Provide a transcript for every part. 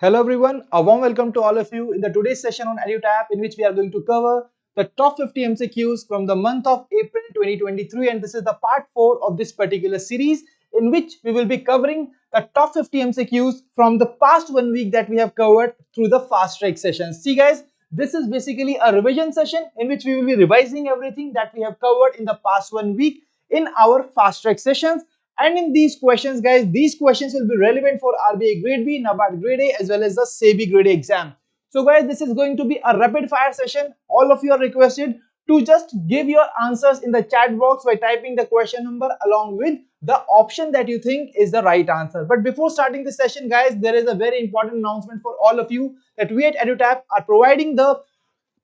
Hello everyone, a warm welcome to all of you in the today's session on EduTap, in which we are going to cover the top 50 MCQs from the month of April 2023, and this is the part 4 of this particular series in which we will be covering the top 50 MCQs from the past 1 week that we have covered through the fast track sessions. See guys, this is basically a revision session in which we will be revising everything that we have covered in the past 1 week in our fast track sessions. And in these questions, guys, these questions will be relevant for RBI Grade B, NABARD Grade A, as well as the SEBI Grade A exam. So, guys, this is going to be a rapid fire session. All of you are requested to just give your answers in the chat box by typing the question number along with the option that you think is the right answer. But before starting the session, guys, there is a very important announcement for all of you that we at EduTap are providing the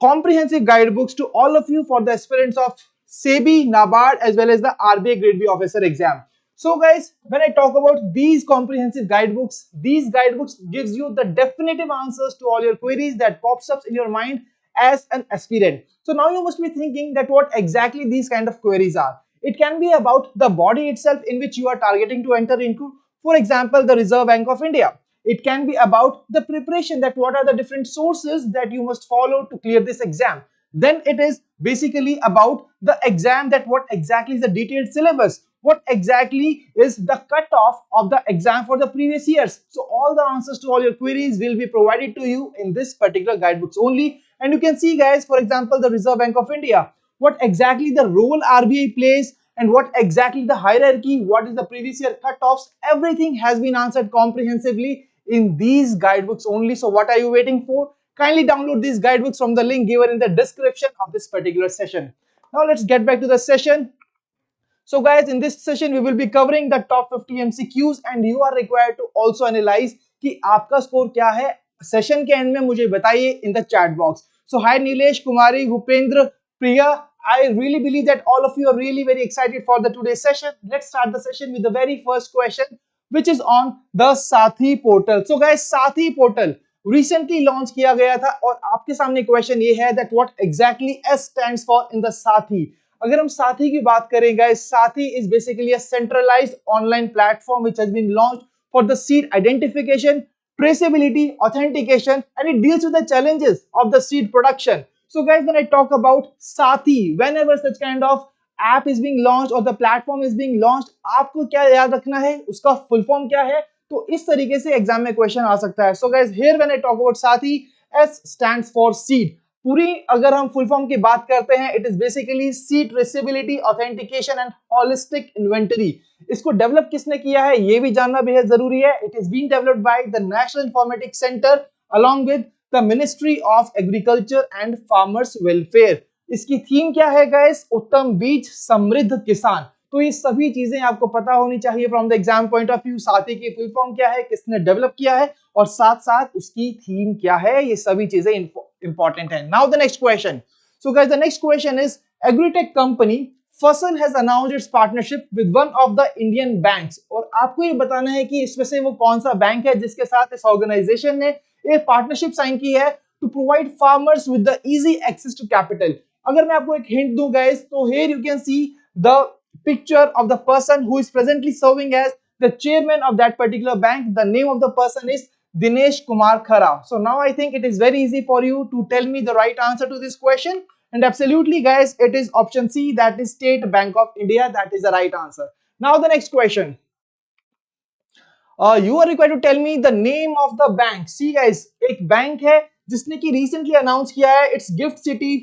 comprehensive guidebooks to all of you for the aspirants of SEBI, NABARD, as well as the RBI Grade B officer exam. So guys, when I talk about these comprehensive guidebooks, these guidebooks gives you the definitive answers to all your queries that pops up in your mind as an aspirant. So now you must be thinking that what exactly these kind of queries are. It can be about the body itself in which you are targeting to enter into. For example, the Reserve Bank of India. It can be about the preparation, that what are the different sources that you must follow to clear this exam. Then it is basically about the exam, that what exactly is the detailed syllabus, what exactly is the cutoff of the exam for the previous years. So all the answers to all your queries will be provided to you in this particular guidebooks only. And you can see guys, for example, the Reserve Bank of India, what exactly the role RBI plays and what exactly the hierarchy, what is the previous year cutoffs, everything has been answered comprehensively in these guidebooks only. So what are you waiting for? Kindly download these guidebooks from the link given in the description of this particular session. Now let's get back to the session. So guys, in this session we will be covering the top 50 MCQs and you are required to also analyze कि आपका score क्या है session के and में मुझे बताइए in the chat box. So hi Nilesh, Kumari, Bhupendra, Priya, I really believe that all of you are really very excited for the today's session. Let's start the session with the very first question, which is on the साथी portal. So guys, साथी portal recently launch किया गया था और आपके सामने question ये है that what exactly S stands for in the साथी. अगर हम साथी की बात करें guys, साथी is basically a centralized online platform which has been launched for the seed identification, traceability, authentication, and it deals with the challenges of the seed production. So guys, when I talk about साथी, whenever such kind of app is being launched or the platform is being launched, आपको क्या याद रखना है, उसका full form क्या है, तो इस तरीके से एग्जाम में क्वेश्चन आ सकता है. So guys, here when I talk about साथी, S stands for seed. पूरी अगर हम फुल फॉर्म की बात करते हैं, it is basically seed traceability, authentication and holistic inventory. इसको डेवलप किसने किया है ये भी जानना बेहद जरूरी है. It is being developed by the national informatics centre along with the ministry of agriculture and farmers welfare. इसकी थीम क्या है गाइस? उत्तम बीज समृद्ध किसान. तो ये सभी चीजें आपको पता होनी चाहिए from the exam point of view. साथी की फुल फॉर्म क्या है, किसने डेवलप किया है और साथ साथ उसकी थीम क्या है, ये सभी चीजें इंपॉर्टेंट है. Now the next question. So guys, the next question is agritech company Fasal has announced its partnership with one of the Indian banks. और आपको ये बताना है कि इसमें से वो कौन सा बैंक है जिसके साथ इस ऑर्गेनाइजेशन ने एक पार्टनरशिप साइन की है to provide farmers with the easy access to capital. अगर मैं आपको एक हिंट दूं गाइस, तो here you can see the picture of the person who is presently serving as the chairman of that particular bank. The name of the person is Dinesh Kumar Khara. So now I think it is very easy for you to tell me the right answer to this question. And absolutely guys, it is option C, that is State Bank of India. That is the right answer. Now the next question. You are required to tell me the name of the bank. See guys, एक bank है जिसने की recently announce किया है its Gift City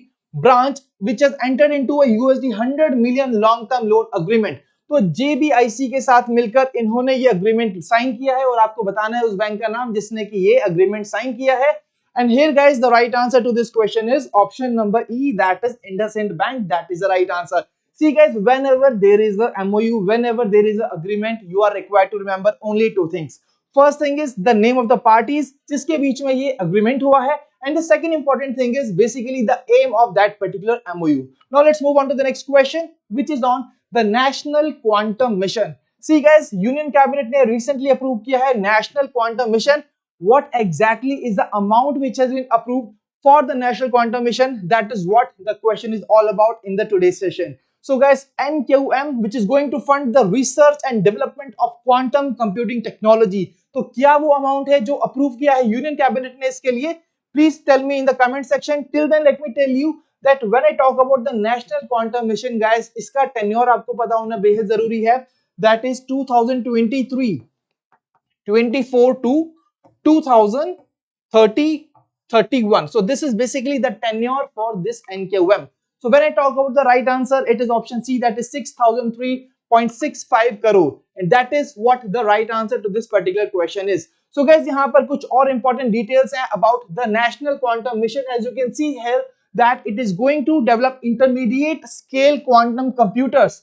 branch which has entered into a USD 100 million long term loan agreement. तो JBIC के साथ मिलकर इन्होंने ये अग्रीमेंट साइन किया है और आपको बताना है उस बैंक का नाम जिसने कि ये अग्रीमेंट साइन किया है. And here guys, the right answer to this question is option number E, that is IndusInd Bank. That is the right answer. See guys, whenever there is a MOU, whenever there is an agreement, you are required to remember only two things. First thing is the name of the parties जिसके बीच में ये agreement हुआ है. And the second important thing is basically the aim of that particular MOU. Now let's move on to the next question, which is on the National Quantum Mission. See guys, Union Cabinet ने recently approved किया है National Quantum Mission. What exactly is the amount which has been approved for the National Quantum Mission? That is what the question is all about in the today's session. So guys, NQM, which is going to fund the research and development of quantum computing technology. तो क्या वो amount है जो approve किया है union cabinet ने इसके लिए? Please tell me in the comment section. Till then let me tell you that when I talk about the national quantum mission, guys, इसका tenure आपको पता होना बेहद जरूरी है. That is 2023 24 to 2030 31. So this is basically the tenure for this NQM. So when I talk about the right answer, it is option C, that is 6003.65 crore, and that is what the right answer to this particular question is. So guys, यहाँ पर कुछ और important details हैं about the national quantum mission. As you can see here, that it is going to develop intermediate scale quantum computers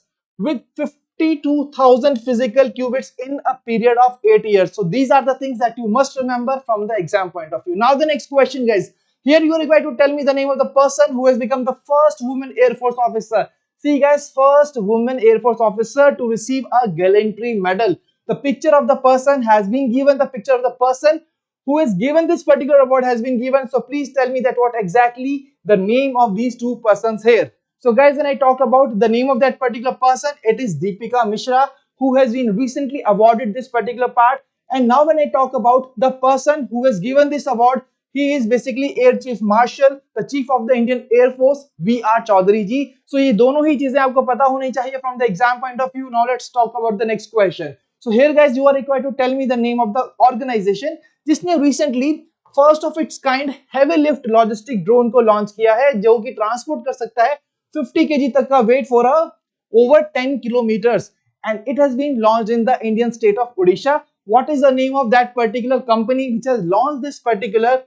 with 52,000 physical qubits in a period of 8 years. So these are the things that you must remember from the exam point of view. Now the next question, guys. Here you are required to tell me the name of the person who has become the first woman Air Force officer. See guys, first woman Air Force officer to receive a gallantry medal. The picture of the person has been given. The picture of the person who is given this particular award has been given. So please tell me that what exactly the name of these two persons here. So guys, when I talk about the name of that particular person, it is Deepika Mishra, who has been recently awarded this particular part. And now when I talk about the person who has given this award, he is basically Air Chief Marshal, the Chief of the Indian Air Force, V.R. Chaudhary ji. So ये दोनों ही चीजें आपको पता होनी चाहिए from the exam point of view. Now let's talk about the next question. So here guys, you are required to tell me the name of the organization जिसने recently first of its kind heavy lift logistic drone को launch किया है, जो कि transport कर सकता है 50 kg तक का wait for over 10 kilometers, and it has been launched in the Indian state of Odisha. What is the name of that particular company which has launched this particular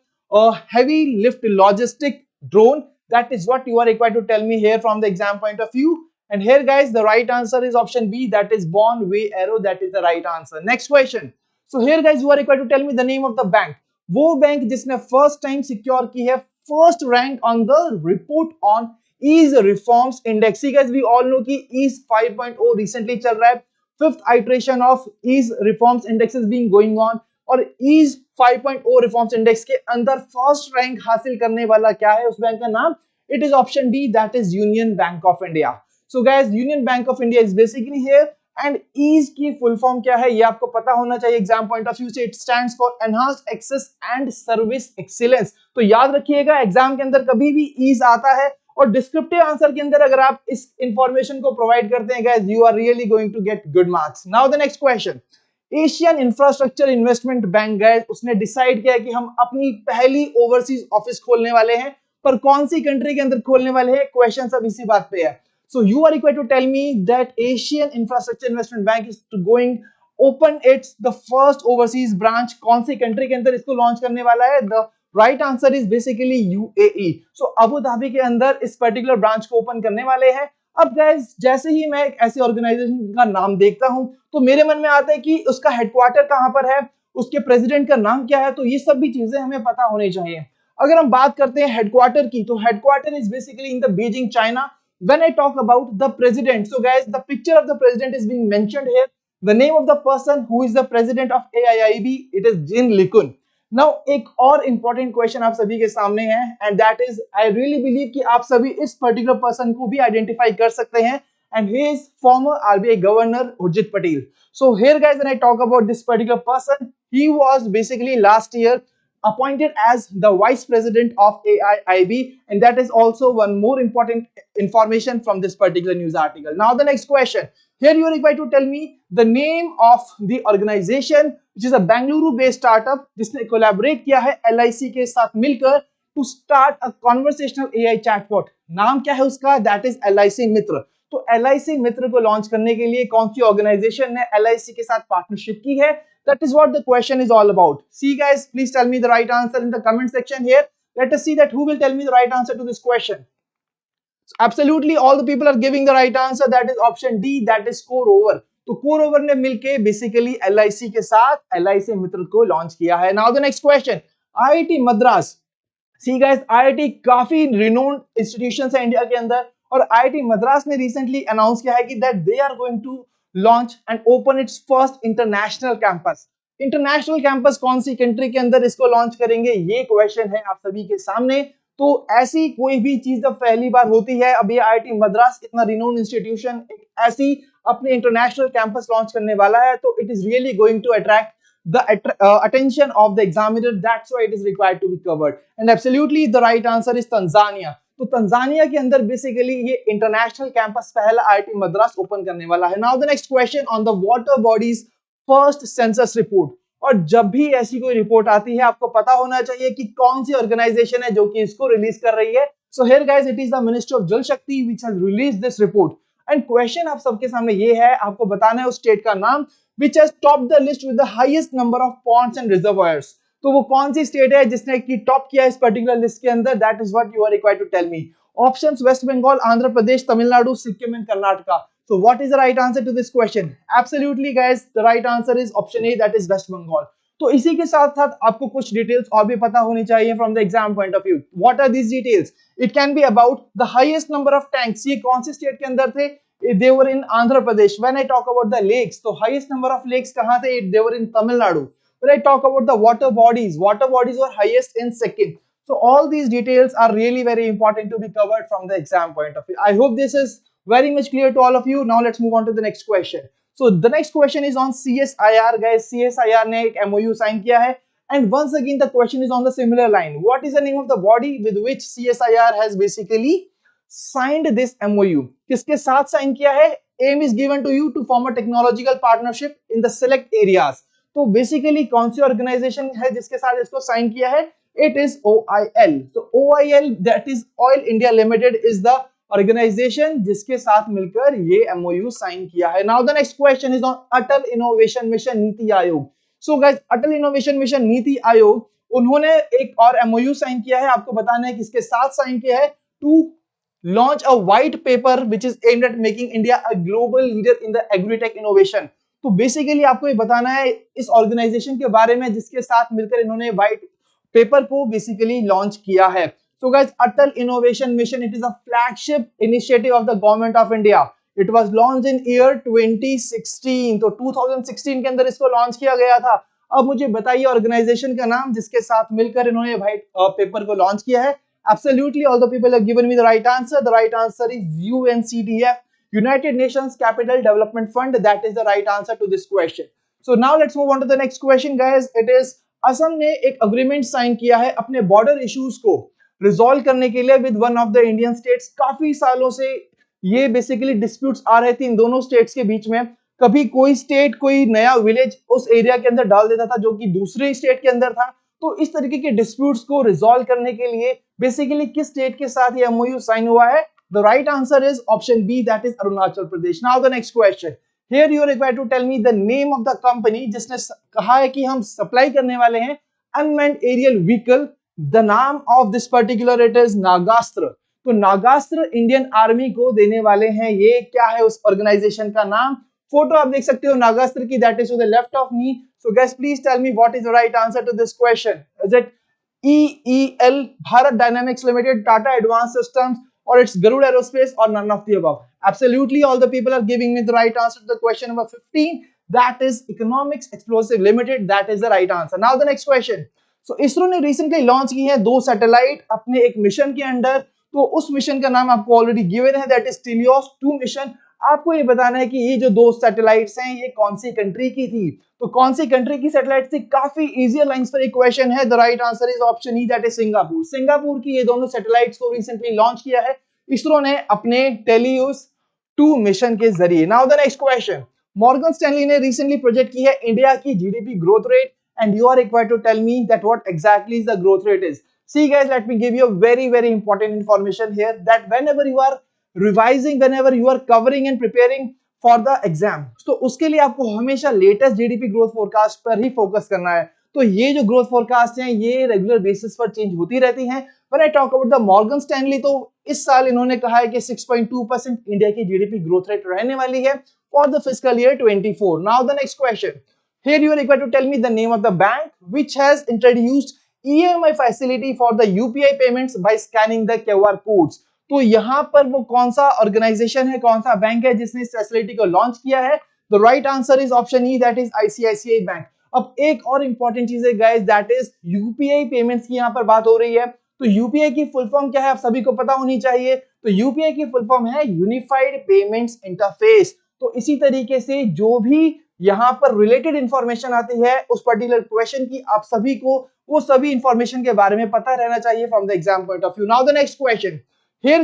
heavy lift logistic drone? That is what you are required to tell me here from the exam point of view. And here guys, the right answer is option B, that is Bonway Aero. That is the right answer. Next question. So here guys, you are required to tell me the name of the bank. वो bank जिसने first time secure की है first rank on the report on ease reforms index. Guys we all know कि ease 5.0 recently चल रहा है. Fifth iteration of ease reforms index is being going on, और ease 5.0 reforms index के अंदर first rank हासिल करने वाला क्या है उस बैंक का नाम? It is option D, that is Union Bank of India. So guys, Union Bank of India is basically here. And ease की फुल फॉर्म क्या है ये आपको पता होना चाहिए एग्जाम पॉइंट ऑफ व्यू से. It stands for enhanced access and service excellence. तो याद रखिएगा, एग्जाम के अंदर कभी भी ईज आता है और डिस्क्रिप्टिव आंसर के अंदर अगर आप इस इंफॉर्मेशन को प्रोवाइड करते हैं guys, you are really going to get good marks. Now the next question. Asian infrastructure investment bank guys, उसने डिसाइड किया कि हम अपनी पहली ओवरसीज ऑफिस खोलने वाले हैं, पर कौन सी कंट्री के अंदर खोलने वाले हैं, क्वेश्चन सब इसी बात पे है. So you are required to tell me that Asian Infrastructure Investment Bank is going open its the first overseas branch. कौन सी कंट्री के अंदर इसको लॉन्च करने वाला है? The right answer is basically UAE. So Abu Dhabi के अंदर इस पर्टिकुलर ब्रांच को ओपन करने वाले हैं. अब गाइस, जैसे ही मैं एक ऐसी ऑर्गेनाइजेशन का नाम देखता हूं तो मेरे मन में आता है कि उसका हेडक्वार्टर कहां पर है, उसके प्रेसिडेंट का नाम क्या है. तो ये सब भी चीजें हमें पता होनी चाहिए. अगर हम बात करते हैं हेडक्वार्टर की, तो headquarter is basically in the Beijing, China. When I talk about the president, so guys, the picture of the president is being mentioned here. The name of the person who is the president of AIIB, it is Jin Likun. Now एक और important question आप सभी के सामने है, and that is I really believe कि आप सभी इस particular person को भी identify कर सकते हैं, and he is former RBI Governor Urjit Patel. So here guys, when I talk about this particular person, he was basically last year appointed as the vice president of AIIB, and that is also one more important information from this particular news article. Now the next question. Here you are required to tell me the name of the organization which is a Bengaluru based startup जिसने collaborate किया है LIC के साथ मिलकर to start a conversational AI chatbot. नाम क्या है उसका? That is LIC मित्र. तो LIC मित्र को लॉन्च करने के लिए कौन सी ऑर्गेनाइजेशन ने LIC के साथ पार्टनरशिप की है? That is what the question is all about. See guys, please tell me the right answer in the comment section here. Let us see that who will tell me the right answer to this question. So absolutely all the people are giving the right answer. That is option D, that is CoreOver. तो CoreOver ने मिलके basically LIC के साथ LIC मित्र को launch किया है. Now the next question. IIT Madras. See guys, IIT काफी renowned institutions है इंडिया के अंदर, और IIT Madras ने recently announce किया है कि that they are going to launch and open its first international campus. International campus कौन सी कंट्री के अंदर इसको लॉन्च करेंगे, ये क्वेश्चन है आप सभी के सामने. तो ऐसी कोई भी चीज जब पहली बार होती है, अभी आईआईटी मद्रास इतना रिनोन इंस्टीट्यूशन ऐसी अपने इंटरनेशनल कैंपस लॉन्च करने वाला है, तो it is really going to attract the attention of the examiner. That's why it is required to be covered, and absolutely the right answer is Tanzania. तो Tanzania के अंदर basically ये international campus पहला IIT Madras open करने वाला है. Now the next question on the water bodies first census report. और जब भी ऐसी कोई रिपोर्ट आती है आपको पता होना चाहिए कि कौन सी ऑर्गेनाइजेशन है जो कि इसको रिलीज कर रही है. सो here guys it is the ministry of जल शक्ति which has released this report. And question आप सबके सामने ये है, आपको बताना है उस स्टेट का नाम which has topped the list with the highest number of ponds and reservoirs. तो वो कौन सी स्टेट है जिसने की टॉप किया इस पर्टिकुलर लिस्ट के अंदर? That is what you are required to tell me. Options West Bengal, Andhra Pradesh, Tamil Nadu, Sikkim and Karnataka. So what is the right answer to this question? Absolutely guys, the right answer is option A, that is West Bengal. तो इसी के साथ साथ आपको कुछ details और भी पता होनी चाहिए from the exam point of view. What are these details? It can be about the highest number of tanks. ये कौन सी स्टेट के अंदर थे? They were in Andhra Pradesh. When I talk about the lakes, so highest number of lakes कहाँ थे? They were in Tamil Nadu. When I talk about the water bodies were highest in Sikkim. So all these details are really very important to be covered from the exam point of view. I hope this is very much clear to all of you. Now let's move on to the next question. So the next question is on CSIR guys. CSIR ने एक MOU sign किया है. And once again the question is on the similar line. What is the name of the body with which CSIR has basically signed this MOU? किसके साथ sign किया है? Aim is given to you to form a technological partnership in the select areas. तो basically कौन सी organisation है जिसके साथ इसको साइन किया है? It is OIL. तो OIL, that is Oil India Limited, is the organization जिसके साथ मिलकर ये MOU साइन किया है. Now the next question is on Atal innovation mission NITI Aayog. So guys, Atal innovation mission NITI Aayog, उन्होंने एक और MOU साइन किया है. आपको बताना है किसके साथ साइन किया है? To launch a white paper which is aimed at making India a global leader in the agri-tech innovation. तो बेसिकली आपको ये बताना है इस ऑर्गेनाइजेशन के बारे में जिसके साथ मिलकर इन्होंने व्हाइट पेपर को बेसिकली लॉन्च किया है. So guys, Atal innovation mission, it is a flagship initiative of the government of India. It was launched in year 2016. तो 2016 के अंदर इसको लॉन्च किया गया था. अब मुझे बताइए ऑर्गेनाइजेशन का नाम जिसके साथ मिलकर इन्होंने व्हाइट पेपर को लॉन्च किया है. Absolutely, all the people have given me the right answer. The right answer is UNCDF, United Nations Capital Development Fund. That is the right answer to this question. So now let's move on to the next question, guys. It is Assam ने एक agreement sign किया है अपने border issues को resolve करने के लिए with one of the Indian states. काफी सालों से ये बेसिकली डिस्प्यूट्स आ रहे थे इन दोनों स्टेट्स के बीच में. कभी कोई स्टेट कोई नया विलेज उस एरिया के अंदर डाल देता था जो कि दूसरे स्टेट के अंदर था. तो इस तरीके के डिस्प्यूट्स को रिजॉल्व करने के लिए बेसिकली किस स्टेट के साथ ये MOU साइन हुआ है? The right answer is option B, that is Arunachal Pradesh. Now the next question. Here you are required to tell me the name of the company जिसने कहा है कि हम सप्लाई करने वाले हैं अनमैन्ड एरियल व्हीकल. द नाम of this particular it is Nagastra. तो नागास्त्र इंडियन आर्मी को देने वाले हैं. ये क्या है उस ऑर्गेनाइजेशन का नाम? फोटो आप देख सकते हो नागास्त्र की, that is to the left of me. So guys, please tell me what is the right answer to this question. Is it EEL, Bharat Dynamics Limited, Tata Advanced Systems, or it's Garuda Aerospace, or none of the above? Absolutely, all the people are giving me the right answer to the question number 15. That is Economics Explosive Limited. That is the right answer. Now the next question. So ISRO ने recently launch की है 2 satellite अपने एक mission के under. तो उस mission का नाम आपको ऑलरेडी गिवन है, दैट इज टेलियोस 2 मिशन. आपको ये बताना है कि ये जो 2 सैटेलाइट्स हैं ये कौन सी कंट्री की थी. तो कौन सी कंट्री की सैटेलाइट थी? काफी इजी लाइंस पर एक क्वेश्चन है. The right answer is option E, that is Singapore. Singapore की ये दोनों सैटेलाइट्स को रिसेंटली लॉन्च किया है इसरो ने अपने टेलियोस 2 मिशन के जरिए. Now the next question. Morgan Stanley ने रिसेंटली प्रोजेक्ट की है इंडिया की GDP growth rate, and you are required to tell me that what exactly is the growth rate is. See guys, let me give you a very important information here, that whenever you are revising, whenever you are covering and preparing for the exam, तो उसके लिए आपको हमेशा latest GDP growth forecast पर ही focus करना है. तो ये जो ग्रोथ फोरकास्ट हैं ये रेगुलर बेसिस पर चेंज होती रहती हैं. When I talk about the Morgan Stanley, तो इस साल इन्होंने कहा है कि 6.2% इंडिया की GDP ग्रोथ रेट रहने वाली है for the fiscal year 24. Now the next question. Here you are required to tell me the name of the bank which has introduced EMI facility for the UPI payments by scanning the QR codes. तो यहाँ पर वो कौन सा organisation है, कौन सा bank है जिसने इस फैसिलिटी को लॉन्च किया है? The right answer is option E, that is ICICI bank. अब एक और इंपॉर्टेंट चीज है guys, that is UPI payments की यहाँ पर बात हो रही है. तो यूपीआई की फुल फॉर्म क्या है आप सभी को पता होनी चाहिए। तो यूपीआई की फुल फॉर्म है यूनिफाइड पेमेंट्स इंटरफेस। तो इसी तरीके से जो भी यहाँ पर रिलेटेड इंफॉर्मेशन आती है उस पर्टिकुलर क्वेश्चन की, आप सभी को वो सभी इंफॉर्मेशन के बारे में पता रहना चाहिए from the exam point of view. Now the next question, here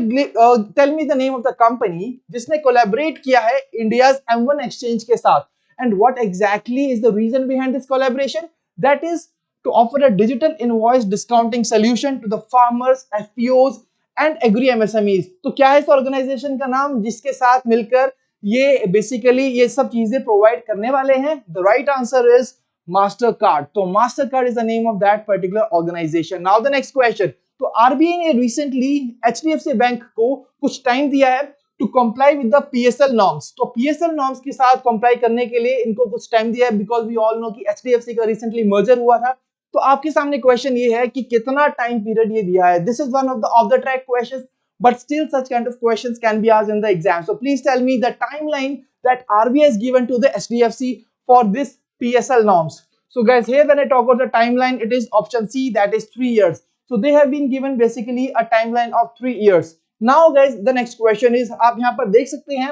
tell me the name of the company जिसने कोलैबोरेट किया है इंडियाज M1 एक्सचेंज के साथ, and what exactly is the reason behind this collaboration, that is to offer a digital invoice discounting solution to the farmers, FPOs and agri MSMEs। तो क्या है इस organisation का नाम जिसके साथ मिलकर ये बेसिकली ये सब चीजें प्रोवाइड करने वाले हैं? The right answer is Mastercard. तो Mastercard is the name of that particular organisation. Now the next question, तो आरबीआई ने रिसेंटली एचडीएफसी बैंक को कुछ टाइम दिया है to comply with the PSL norms. तो पीएसएल नॉर्म्स के साथ कंप्लाई करने के लिए इनको कुछ टाइम दिया है, बिकॉज वी ऑल नो कि एचडीएफसी का रिसेंटली मर्जर हुआ था। तो आपके सामने क्वेश्चन ये है कि कितना टाइम पीरियड ये दिया है। This is one of the track questions, but still such kind of questions can be asked in the exam. So please tell me the timeline that RBI has given to the HDFC for this PSL norms. So guys, here when I talk about the timeline, it is option C, that is 3 years. So they have been given basically a timeline of 3 years. Now guys, the next question is, आप यहाँ पर देख सकते हैं,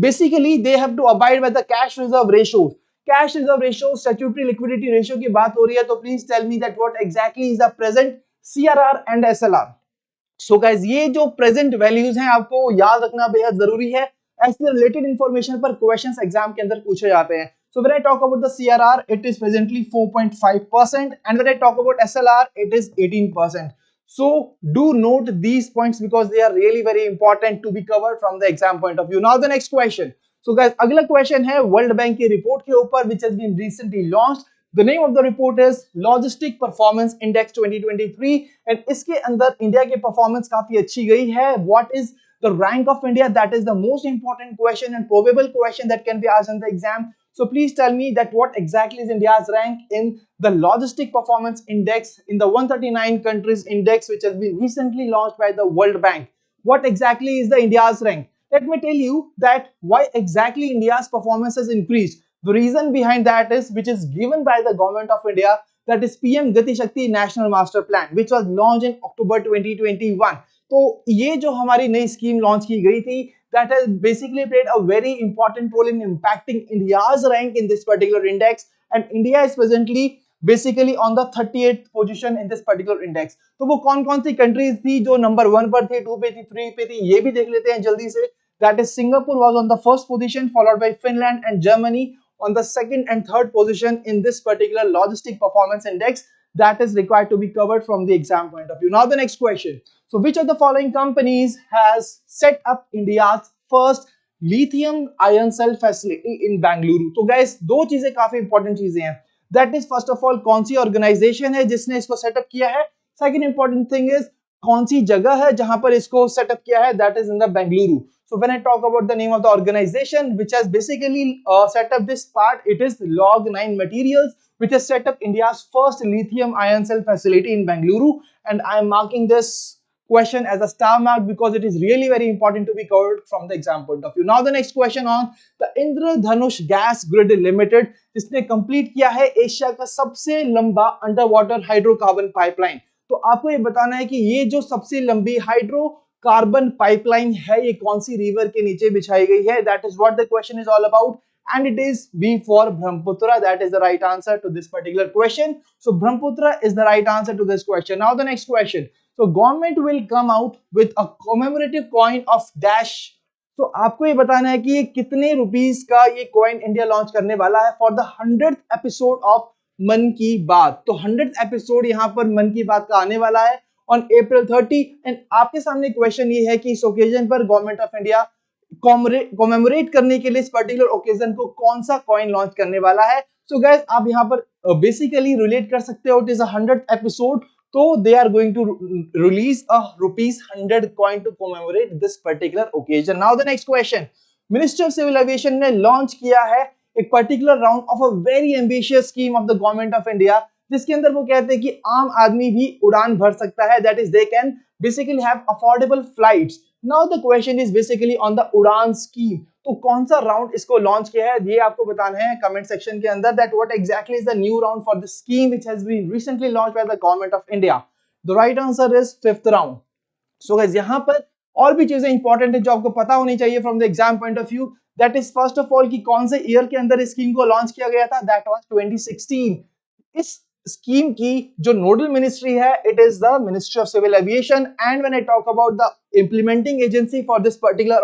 basically they have to abide by the cash reserve ratio. Cash reserve ratio, statutory liquidity ratio की बात हो रही है, तो please tell me that what exactly is the present CRR and SLR. So guys ये जो प्रेजेंट वैल्यूज हैं आपको याद रखना बेहद जरूरी है। ऐसे रिलेटेड इंफॉर्मेशन पर क्वेश्चंस एग्जाम के अंदर पूछे जाते हैं। So when I talk about the CRR it is presently 4.5% and when I talk about SLR it is 18%। So do note these points because they are really very important to be covered from the exam point of view. Now the next question. So guys, अगला question है world bank की report के ऊपर which has been recently launched. The name of the report is Logistic Performance Index 2023 and इसके अंदर India की performance काफी अच्छी गई है। What is the rank of India? That is the most important question and probable question that can be asked in the exam. So please tell me that what exactly is India's rank in the Logistic Performance Index in the 139 countries index which has been recently launched by the World Bank. What exactly is the India's rank? Let me tell you that why exactly India's performance has increased. The reason behind that is which is given by the government of India, that is PM Gati Shakti National Master Plan which was launched in October 2021. तो ये जो हमारी नई scheme launch की गई थी that has basically played a very important role in impacting India's rank in this particular index, and India is presently basically on the 38th position in this particular index. तो वो कौन-कौन सी countries थी जो number 1 पर थे, 2 पे थी, 3 पे थी, ये भी देख लेते हैं जल्दी से। That is Singapore was on the first position followed by Finland and Germany on the second and third position in this particular logistic performance index that is required to be covered from the exam point of view. Now the next question. So which of the following companies has set up India's first lithium ion cell facility in Bengaluru? तो guys दो चीजें काफी important चीजें हैं। That is first of all कौन सी organisation है जिसने इसको सेटअप किया है। सेकंड इंपॉर्टेंट थिंग इज कौन सी जगह है जहां पर इसको सेटअप किया है, that is in the Bengaluru. So when I talk about the name of the organization which has basically set up this part, it is Log9 Materials which has set up India's first lithium ion cell facility in Bengaluru, and I am marking this question as a star mark because it is really very important to be covered from the exam point of view. Now the next question on the Indradhanush Gas Grid Limited जिसने complete किया है Asia का सबसे लंबा under water hydrocarbon pipeline. तो आपको ये बताना है कि ये जो सबसे लंबी हाइड्रोकार्बन पाइपलाइन है ये कौन सी रिवर के नीचे बिछाई गई है। That is what the question is all about and it is B for Brahmaputra. That is the right answer to this particular question. So Brahmaputra is the right answer to this question. Now the next question. So government will come out with a commemorative coin of dash. तो आपको ये बताना है कि ये कितने rupees का ये कॉइन इंडिया लॉन्च करने वाला है for the 100th episode of मन की बात। तो 100th एपिसोड यहाँ पर मन की बात का आने वाला है ऑन April 30 एंड आपके सामने क्वेश्चन ये है कि इस ओकेजन पर गवर्नमेंट ऑफ इंडिया कॉमेमोरेट करने के लिए इस पर्टिकुलर ओकेजन को कौन सा कॉइन लॉन्च करने वाला है। सो गाइस आप यहाँ पर बेसिकली रिलेट कर सकते हो, इट इज 100th एपिसोड, तो they are going to release a ₹100 coin to commemorate this particular occasion. Now the next question, ministry of civil aviation ने लॉन्च किया है एक particular round of a very ambitious scheme of the government of India जिसके अंदर वो कहते हैं कि आम आदमी भी उड़ान भर सकता है, that is they can basically have affordable flights. Now the question is basically on the उड़ान स्कीम। तो कौन सा राउंड इसको लॉन्च किया है ये आपको बताना है कमेंट सेक्शन के अंदर, that what exactly is the new round for the scheme which has been recently launched by the government of India. The right answer is fifth round. So guys यहाँ पर और भी चीजें इंपॉर्टेंट है जो आपको पता होनी चाहिए from the exam point of view. That is first of all कि कौन से ईयर के अंदर इस स्कीम को लॉन्च किया गया था, दैट वाज 2016। इस स्कीम की जो नोडल मिनिस्ट्री है it is the ministry of civil aviation, and when I talk about the implementing agency for this particular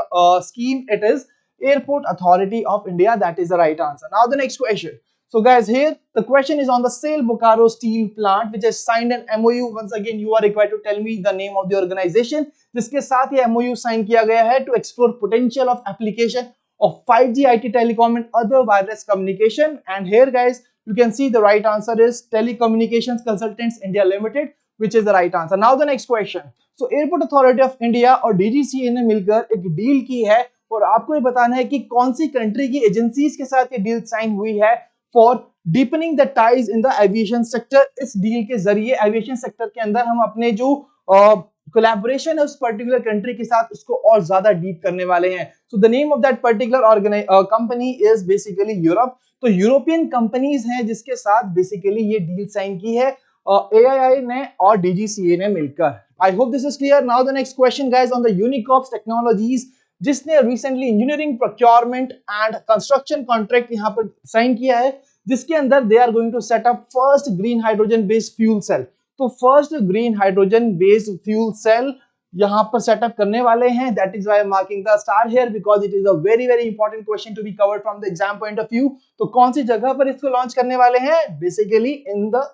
scheme, it is Airport Authority of India. That is the right answer. Now the next question. So guys, here the question is on the SAIL Bokaro Steel Plant which has signed an MOU. Once again you are required to tell me the name of the organization जिसके साथ ये MOU sign किया गया है to explore potential of application of 5G IT telecom and other wireless communication. And here guys you can see the right answer is Telecommunications Consultants India Limited, which is the right answer. Now the next question. So Airport Authority of India और DGCA ने मिलकर एक deal की है और आपको ये बताना है कि कौन सी कंट्री की एजेंसीज के साथ ये डील साइन हुई है for deepening the ties in the aviation sector. इस डील के जरिए एविएशन सेक्टर के अंदर हम अपने जो कोलैबोरेशन है उस पर्टिकुलर कंट्री के साथ उसको और ज्यादा डीप करने वाले हैं। So the name of that particular company is basically Europe. तो यूरोपियन कंपनीज हैं जिसके साथ बेसिकली ये डील साइन की है AII ने और DGCA ने मिलकर। I hope this is clear. Now the next question guys on the Unicorps Technologies जिसने recently engineering procurement and construction contract यहां पर साइन किया है जिसके अंदर they are going to set up first green hydrogen based fuel cell. तो first green hydrogen based fuel cell यहां पर सेटअप करने वाले हैं। That is why marking the star here because it is a very very important question to be covered from the exam point of view. तो कौन सी जगह पर इसको लॉन्च करने वाले हैं, बेसिकली इन द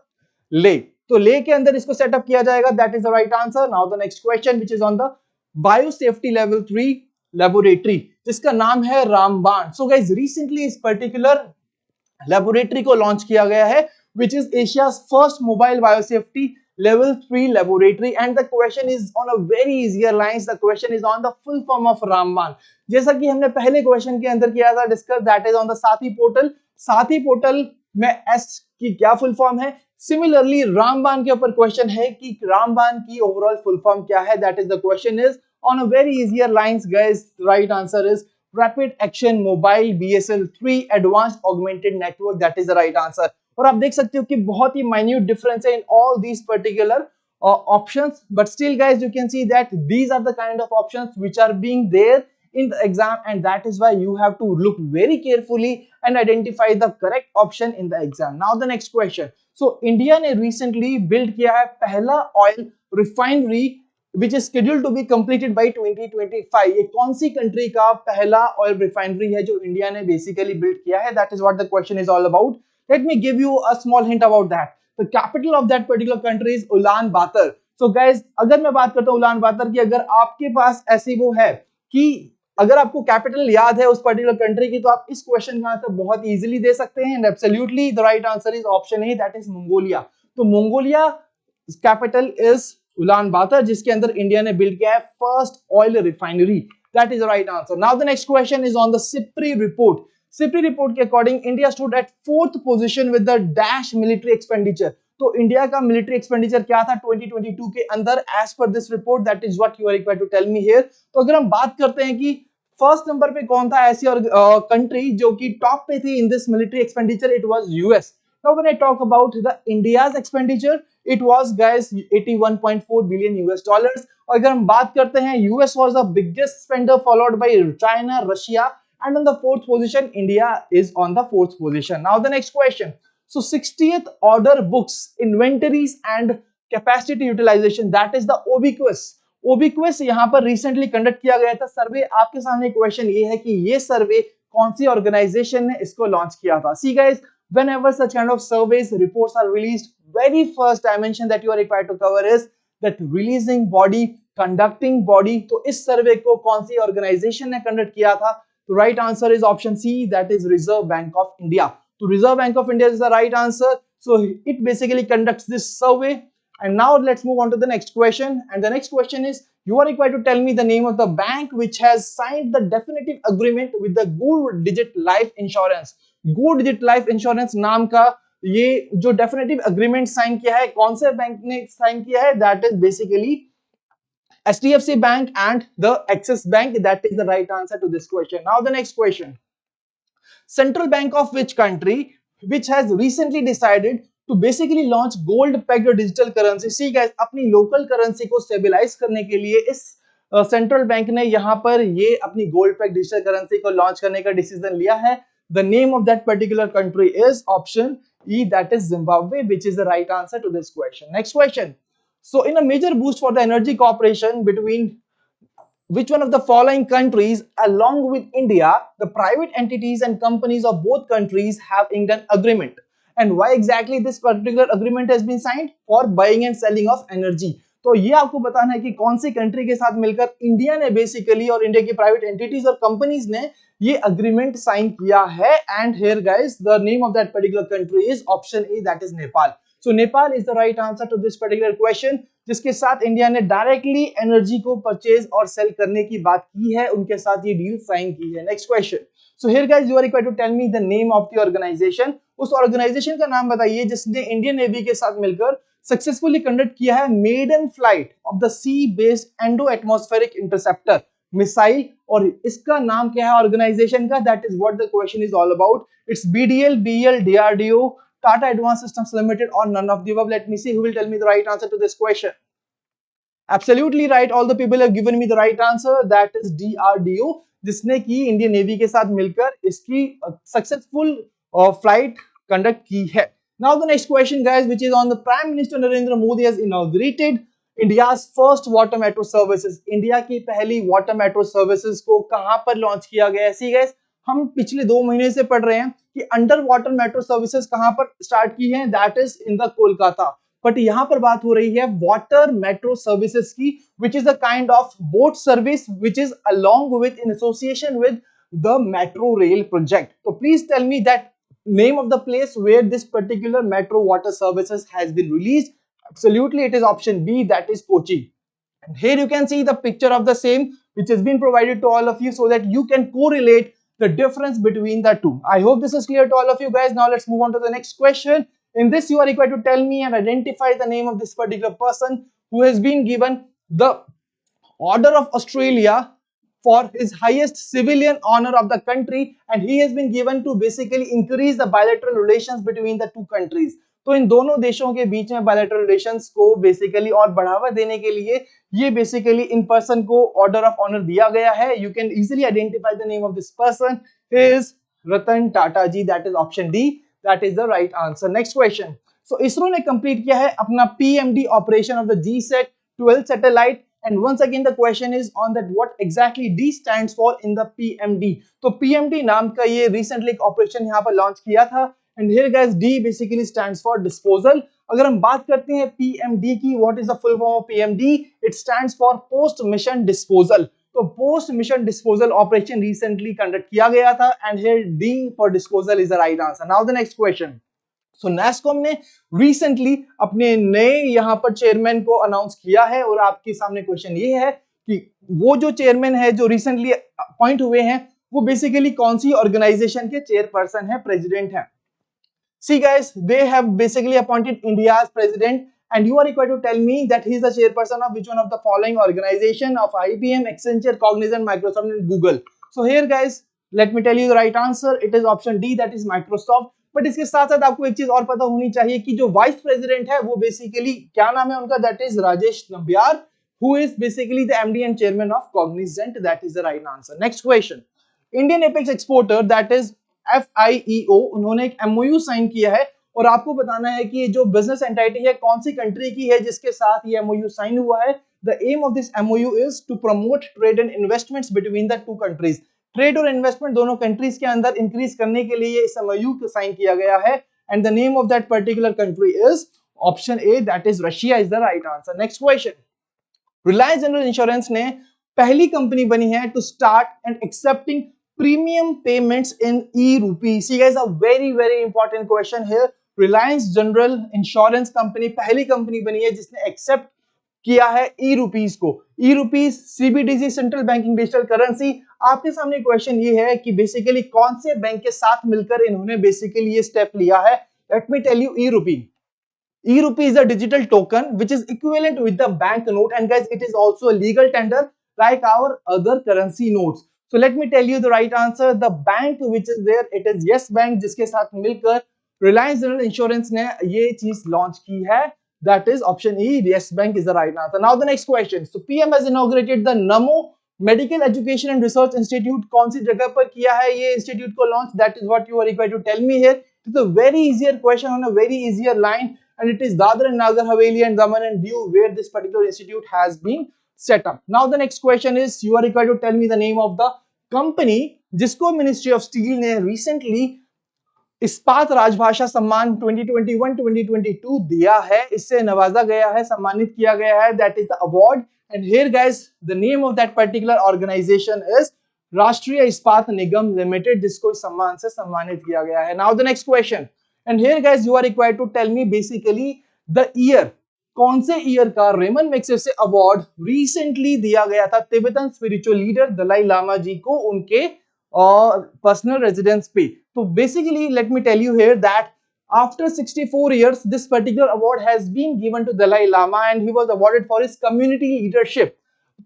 ले। तो ले के अंदर इसको सेटअप किया जाएगा। That is the right answer. Now the next question which is on the bio safety level 3 laboratory जिसका नाम है रामबाण। सो गाइस रिसेंटली इस पर्टिकुलर लेबोरेटरी को लॉन्च किया गया है which is Asia's first mobile biosafety level 3 laboratory, and the question is on a very easier lines. The question is on the full form of Ramban. जैसा कि हमने पहले question के अंदर किया था discuss, that is on the साथी portal. साथी पोर्टल में एस की क्या फुल फॉर्म है। सिमिलरली रामबान के ऊपर क्वेश्चन है कि रामबान की ओवरऑल फुल फॉर्म क्या है। That is the question is on a very easier lines guys. The right answer is Rapid Action Mobile BSL 3 Advanced Augmented Network. That is the right answer. और आप देख सकते हो कि बहुत ही माइन्यूट डिफरेंस है in all these particular options, but still guys you can see that these are the kind of options which are being there in the exam, and that is why you have to look very carefully and identify the correct option in the exam. Now the next question. So India ने recently build किया है पहला oil refinery which is scheduled to be completed by 2025. ये कौन सी country का पहला oil refinery है जो इंडिया ने बेसिकली बिल्ड किया है? That is what the question is all about. Let me give you a small hint about that. The capital of that particular country is Ulaanbaatar. So guys, अगर मैं बात करता हूँ उलानबातर की, अगर आपके पास ऐसी वो है कि अगर आपको कैपिटल याद है उस पर्टिकुलर कंट्री की तो आप इस क्वेश्चन का आंसर बहुत इजीली दे सकते हैं। And absolutely the right answer is option A, that is Mongolia. तो मंगोलिया कैपिटल इज उलानबातर जिसके अंदर इंडिया ने बिल्ड किया है first oil refinery. That is the right answer. Now the next question is on the SIPRI report. SIPRI report के according India stood at 4th position with the dash military expenditure. तो India का military expenditure क्या था 2022 के अंदर as पर this report? That is what you are required to tell me here. तो अगर हम बात करते हैं कि फर्स्ट नंबर पे कौन था ऐसी और कंट्री जो कि टॉप पे थी in this military expenditure, it was US. Now when I talk about the India's expenditure, it was guys 81.4 billion US dollars. और अगर हम बात करते हैं US was the biggest spender followed by China, Russia, and on the 4th position India is on the 4th position. Now the next question. So 60th order books, inventories and capacity utilization, that is the OBQS. OBQS यहाँ पर recently conduct किया गया था सर्वे। आपके सामने question ये है कि ये सर्वे कौन सी ऑर्गेनाइजेशन ने इसको लॉन्च किया था? See guys, whenever such kind of surveys reports are released, very first dimension that you are required to cover is that releasing body, conducting body. तो इस सर्वे को कौन सी ऑर्गेनाइजेशन ने कंडक्ट किया था? The right answer is option C, that is Reserve Bank of India. So Reserve Bank of India is the right answer. So it basically conducts this survey. And now let's move on to the next question. And the next question is, you are required to tell me the name of the bank which has signed the definitive agreement with the Good Digit Life Insurance. Good Digit Life Insurance नाम का ये जो definitive agreement sign किया है, कौन से bank ने sign किया है? That is basically HDFC Bank and the Axis Bank. That is the right answer to this question. Now the next question. Central Bank of which country which has recently decided to basically launch gold pegged digital currency. See guys, अपनी local currency को stabilize करने के लिए इस central bank ने यहाँ पर ये अपनी गोल्ड पैक डिजिटल करेंसी को लॉन्च करने का डिसीजन लिया है. The name of that particular country is option E, that is Zimbabwe, which is the right answer to this question. Next question. So in a major boost for the energy cooperation between which one of the following countries along with India, the private entities and companies of both countries have inked an agreement, and why exactly this particular agreement has been signed? For buying and selling of energy. तो ये आपको बताना है कि कौन सी country के साथ मिलकर इंडिया ने बेसिकली और इंडिया की प्राइवेट एंटिटीज और कंपनीज ने ये अग्रीमेंट साइन किया है. And here guys the name of that particular country is option A, that is Nepal. So Nepal is the right answer to this particular question, जिसके साथ इंडिया ने डायरेक्टली एनर्जी को purchase और सेल करने की बात की है, उनके साथ ये डील साइन की है. Next question. So here guys you are required to tell me the name of the organization. उस ऑर्गेनाइजेशन का नाम बताइए जिसने इंडियन नेवी के साथ मिलकर सक्सेसफुली कंडक्ट किया है maiden flight of the sea based endo atmospheric interceptor missile. और इसका नाम क्या है ऑर्गेनाइजेशन का? That is what the question is all about. It's BDL, BL, DRDO, Tata Advanced Systems Limited, or none of the above. Let me see who will tell me the right answer to this question. Absolutely right. All the people have given me the right answer. That is DRDO, जिसने की Indian navy के साथ मिलकर इसकी successful flight conduct की है. Now the next question, guys, which is on the Prime Minister Narendra Modi has inaugurated India's first water metro services. India की पहली वाटर मेट्रो सर्विसेज को कहां पर लॉन्च किया गया है? सी गाइस, हम पिछले 2 महीने से पढ़ रहे हैं कि अंडर वाटर मेट्रो सर्विसेज कहां पर स्टार्ट की है, that is in the Kolkata. But यहां पर बात हो रही है वाटर मेट्रो सर्विसेज की, which is a kind of boat service which is along with in association with the metro rail project. तो please tell me that name of the place where this particular metro water services has been released. Absolutely, it is option B, that is Kochi. And here you can see the picture of the same, which has been provided to all of you so that you can correlate the difference between the two. I hope this is clear to all of you guys. Now let's move on to the next question. In this, you are required to tell me and identify the name of this particular person who has been given the Order of Australia for his highest civilian honor of the country, and he has been given to basically increase the bilateral relations between the two countries. तो इन दोनों देशों के बीच में bilateral relations को basically और बढ़ावा देने के लिए ये basically इन पर्सन को ऑर्डर ऑफ ऑनर दिया गया है. You can easily identify the name of this person. He is Ratan Tata ji. That is option D. That is the right answer. Next question. So ISRO ने complete किया है अपना PMD operation of the GSAT-12 satellite. And once again the question is on that what exactly D stands for in the PMD. तो PMD नाम का ये recently एक operation यहाँ पर लॉन्च किया था. And here guys, D basically stands for disposal. अगर हम बात करते हैं PMD की, what is the full form of PMD? It stands for post mission disposal. तो post mission disposal operation recently conduct किया गया था, and here D for disposal is the right answer. Now the next question. So NASSCOM ने recently अपने नए यहाँ पर chairman को अनाउंस किया है, और आपके सामने क्वेश्चन ये है कि वो जो चेयरमैन है जो रिसेंटली अपॉइंट हुए हैं वो बेसिकली कौन सी ऑर्गेनाइजेशन के चेयरपर्सन है, प्रेसिडेंट है? See guys, they have basically appointed India's president, and you are required to tell me that he is the chairperson of which one of the following organization of IBM, Accenture, Cognizant, Microsoft and Google. So here guys, let me tell you the right answer. It is option D, that is Microsoft. But इसके साथ साथ आपको एक चीज और पता होनी चाहिए कि जो वाइस प्रेसिडेंट है वो बेसिकली क्या नाम है उनका? That is Rajesh Nambiar, who is basically the MD and chairman of Cognizant. That is the right answer. Next question. Indian apex exporter that is FIEO, उन्होंने एक MOU साइन किया है, और आपको बताना है कि जो बिजनेस एंटिटी है कौन सी कंट्री की है जिसके साथ ये MOU साइन हुआ है. The aim of this MOU is to promote trade and investments between the two countries. Trade और इन्वेस्टमेंट दोनों कंट्रीज के अंदर इंक्रीज करने के लिए इस MOU को साइन किया गया है, and the name of that particular country is option A, that is Russia is the right answer. Next question. Reliance General Insurance ने पहली कंपनी बनी है to start and accepting premium payments in e-rupee. See guys, a very important question here. Reliance General Insurance company पहली company बनी है जिसने accept किया है e-rupees को. e-rupees CBDC, central banking digital currency. आपके सामने क्वेश्चन ये है कि बेसिकली कौन से बैंक के साथ मिलकर इन्होंने बेसिकली ये स्टेप लिया है. Let me tell you. e-rupee. e-rupee is a digital token which is equivalent with the bank note, and guys it is also a legal tender like our other currency notes. So let me tell you the right answer. The bank which is there, it is Yes Bank, जिसके साथ मिलकर Reliance General Insurance ने ये चीज launch की है. That is option E. Yes Bank is the right answer. Now the next question. So PM has inaugurated the Namo Medical Education and Research Institute. कौन सी जगह पर किया है ये इंस्टीट्यूट को launch? That is what you are required to tell me here. It's a very easier question on a very easier line, and it is Dadra and Nagar Haveli and Daman and Diu where this particular institute has been set up. Now the next question is you are required to tell me the name of the company जिसको Ministry of Steel ने recently इस्पात राजभाषा सम्मान 2021-2022 दिया है, इससे नवाजा गया है, सम्मानित किया गया है. That is the award. And here guys the name of that particular organization is Rashtriya Ispat Nigam limited, जिसको इस सम्मान से सम्मानित किया गया है. Now the next question, and here guys you are required to tell me basically the year. कौन से ईयर का रेमन मैग्सेसे अवार्ड रिसेंटली दिया गया था Tibetan spiritual leader Dalai Lama ji को उनके personal residence पे. So basically let me tell you here that after 64 years this particular award has been given to Dalai Lama and he was awarded for his community leadership.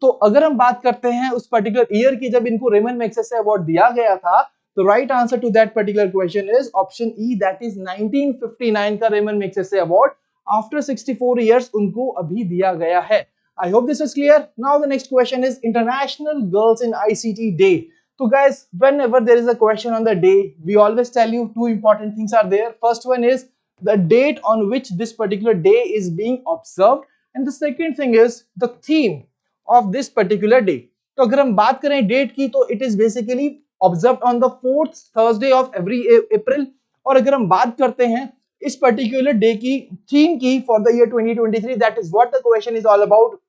तो अगर हम बात करते हैं उस पर्टिकुलर ईयर की जब इनको रेमन मैग्सेसे अवार्ड दिया गया था, तो right answer to that particular question is option E, that is 1959 का Ramon Magsaysay award after 64 years उनको अभी दिया गया है. I hope this is clear. Now the next question is International Girls in ICT Day. So guys, whenever there is a question on the day, we always tell you two important things are there. First one is the date on which this particular day is being observed, and the second thing is the theme of this particular day. तो अगर हम बात करें date की तो it is basically observed on the fourth Thursday of every April. और अगर हम बात करते हैं इस particular day की theme की for the year 2023, that is what the question is all about.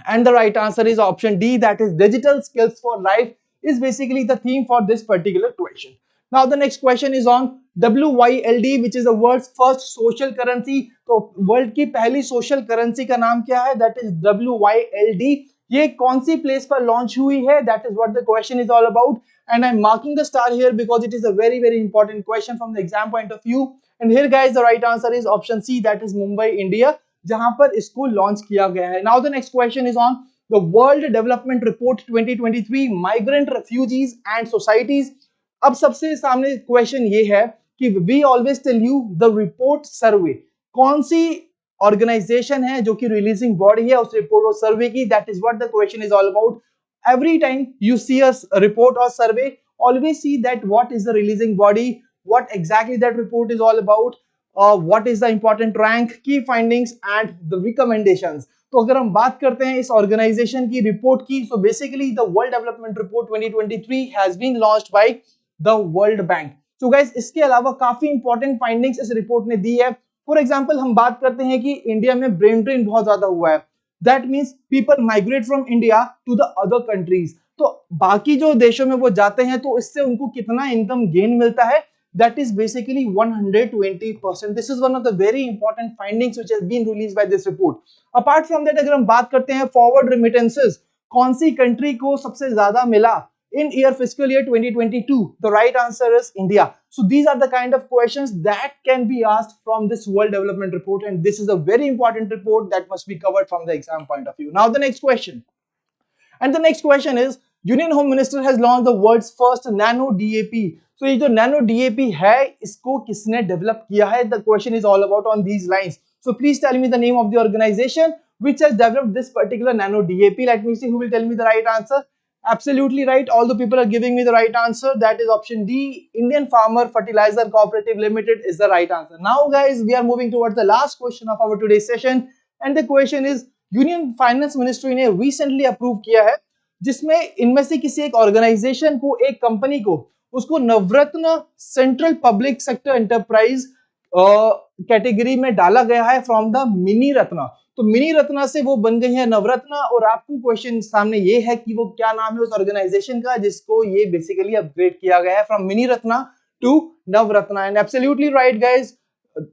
And the right answer is option D, that is digital skills for life is basically the theme for this particular question. Now the next question is on WYLD, which is the world's first social currency. तो world की पहली social currency का नाम क्या है? That is WYLD. ये कौन सी place पर लॉन्च हुई है? That is what the question is all about. And I'm marking the star here because it is a very very important question from the exam point of view. And here guys the right answer is option C, that is Mumbai, India, जहां पर इसको launch किया गया है. Now the next question is on the World Development Report 2023, Migrant Refugees and Societies. अब सबसे सामने question ये है कि we always tell you the report survey. कौन सी ऑर्गेनाइजेशन है जो कि रिलीजिंग बॉडी है उस रिपोर्ट और सर्वे की? That is what the question is all about. Every time you see a report or survey, always see that what is the releasing body, what exactly that report is all about, what is the important rank, key findings and the recommendations. तो अगर हम बात करते हैं इस organisation की report की, so basically the World Development Report 2023 has been launched by the World Bank. So guys, इसके अलावा काफी इंपॉर्टेंट फाइंडिंग्स इस रिपोर्ट ने दी है. फॉर एग्जांपल हम बात करते हैं कि इंडिया में ब्रेन ड्रेन बहुत ज्यादा हुआ है. That means people migrate from India to the other countries. तो बाकी जो देशों में वो जाते हैं तो इससे उनको कितना इनकम गेन मिलता है? That is basically 120%. This is one of the very important findings which has been released by this report. Apart from that, अगर हम बात करते हैं forward remittances, कौन सी कंट्री को सबसे ज्यादा मिला in year fiscal year 2022? The right answer is India. So these are the kind of questions that can be asked from this World Development Report, and this is a very important report that must be covered from the exam point of view. Now the next question, and the next question is Union Home Minister has launched the world's first NanoDP. So ये जो NanoDP है इसको किसने develop किया है? The question is all about on these lines. So please tell me the name of the organization which has developed this particular NanoDP. Let me see who will tell me the right answer. Absolutely right. All the people are giving me the right answer. That is option D. Indian Farmer Fertilizer Cooperative Limited is the right answer. Now guys, we are moving towards the last question of our today's session, and the question is Union Finance Ministry ने recently approved किया है जिसमें इनमें से किसी एक organisation को, एक कंपनी को, उसको Navratna central public sector enterprise category में डाला गया है फ्रॉम द मिनी रत्ना. तो मिनी रत्ना से वो बन गई है नवरत्ना, और आपको क्वेश्चन सामने ये है कि वो क्या नाम है उस ऑर्गेनाइजेशन का जिसको ये बेसिकली अपग्रेड किया गया है from mini Ratna to Navratna. And absolutely right guys,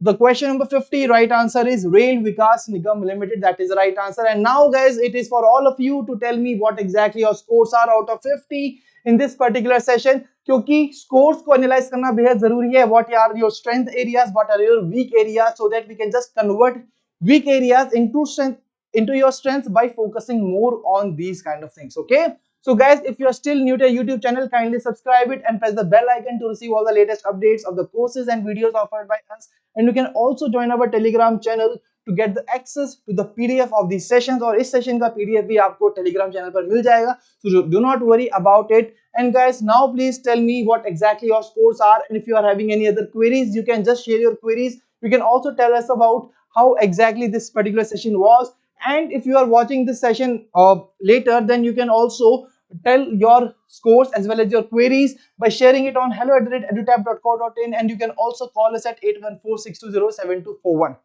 the question number 50 right answer is Rail Vikas Nigam Limited. That is the right answer. And now guys, it is for all of you to tell me what exactly your scores are out of 50 in this particular session, क्योंकि scores को analyze करना बेहद जरूरी है. What are your strength areas, what are your weak areas, so that we can just convert weak areas into your strength by focusing more on these kind of things. Okay, So guys, if you are still new to our YouTube channel, kindly subscribe it and press the bell icon to receive all the latest updates of the courses and videos offered by us. And you can also join our Telegram channel to get the access to the PDF of these sessions, और इस session का PDF भी आपको Telegram channel पर मिल जाएगा. So do not worry about it. And guys, now please tell me what exactly your scores are, and if you are having any other queries, you can just share your queries. You can also tell us about how exactly this particular session was, and if you are watching this session later, then you can also tell your scores as well as your queries by sharing it on hello@edutap.co.in, and you can also call us at 8146207241.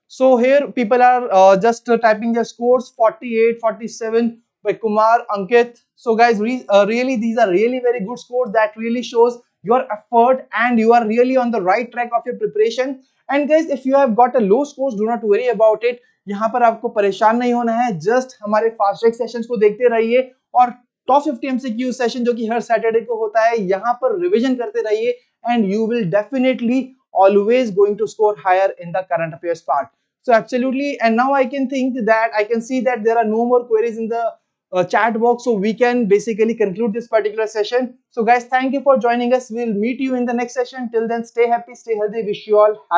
So here people are just typing their scores: 48, 47 by Kumar, Ankit. So guys, really these are really very good scores that really shows your effort and you are really on the right track of your preparation. And guys, if you have got a low scores, do not worry about it. यहाँ पर आपको परेशान नहीं होना है, just हमारे fast track sessions को देखते रहिए और टॉप 50 एमसीक्यू सेशन जो कि हर सैटरडे को होता है, यहाँ पर रिवीजन करते रहिए and you will definitely always going to score higher in the current affairs part. So absolutely, and now I can think that I can see that there are no more queries in the chat box, so we can basically conclude this particular session. So guys, thank you for joining us. We'll meet you in the next session. Till then, stay happy, stay healthy. Wish you all happy.